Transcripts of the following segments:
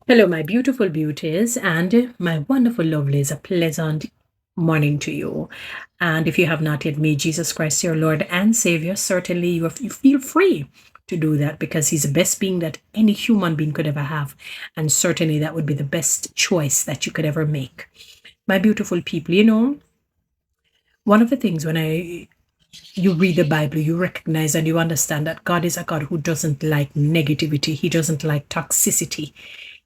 Hello, my beautiful beauties and my wonderful lovelies. A pleasant morning to you. And if you have not yet made Jesus Christ your Lord and Savior, certainly you feel free to do that because He's the best being that any human being could ever have. And certainly that would be the best choice that you could ever make. My beautiful people, one of the things when you read the Bible, you recognize and you understand that God is a God who doesn't like negativity. He doesn't like toxicity.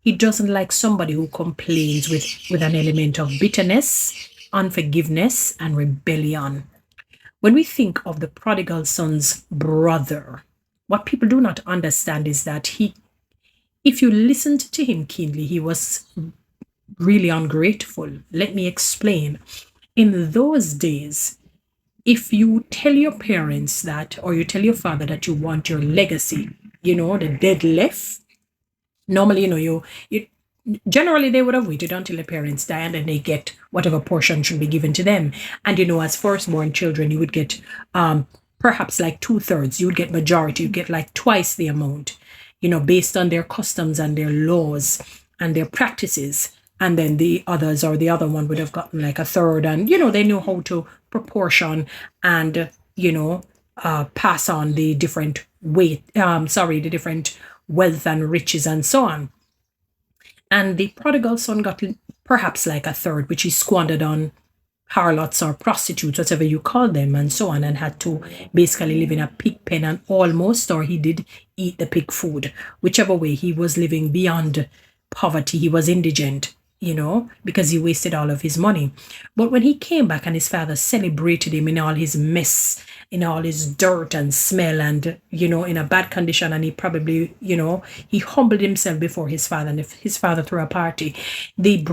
He doesn't like somebody who complains with an element of bitterness, unforgiveness, and rebellion. When we think of the prodigal son's brother, what people do not understand is that if you listened to him keenly, he was really ungrateful. Let me explain. In those days, if you tell your parents that, or you tell your father that you want your legacy, the dead left, normally, you generally they would have waited until the parents die and then they get whatever portion should be given to them. And as firstborn children, you would get perhaps like 2/3. You would get majority. You get like twice the amount, based on their customs and their laws and their practices. And then the others or the other one would have gotten like a third. And they knew how to proportion and pass on the different the different wealth and riches and so on. And the prodigal son got perhaps like a third, which he squandered on harlots or prostitutes, whatever you call them, and so on, and had to basically live in a pig pen and almost, or he did eat the pig food. Whichever way, he was living beyond poverty. He was indigent, because he wasted all of his money. But when he came back and his father celebrated him in all his mess, in all his dirt and smell and, in a bad condition, and he probably, he humbled himself before his father, and if his father threw a party, the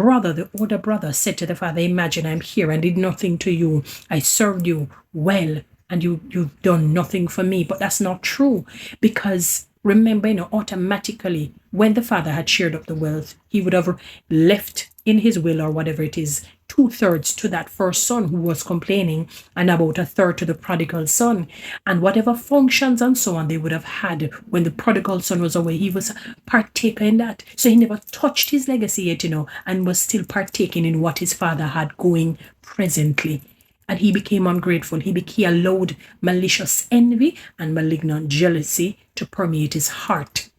older brother said to the father, imagine I'm here and did nothing to you. I served you well and you've done nothing for me. But that's not true, because remember, automatically when the father had shared up the wealth, he would have left in his will or whatever it is 2/3 to that first son who was complaining and about a third to the prodigal son. And whatever functions and so on they would have had when the prodigal son was away, he was partaker in that. So he never touched his legacy yet, and was still partaking in what his father had going presently. And he became ungrateful. He allowed malicious envy and malignant jealousy to permeate his heart.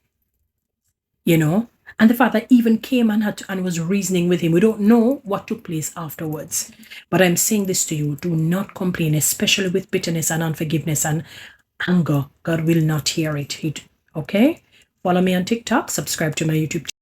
And the father even came and was reasoning with him. We don't know what took place afterwards. But I'm saying this to you, do not complain, especially with bitterness and unforgiveness and anger. God will not hear it. Okay? Follow me on TikTok, subscribe to my YouTube channel.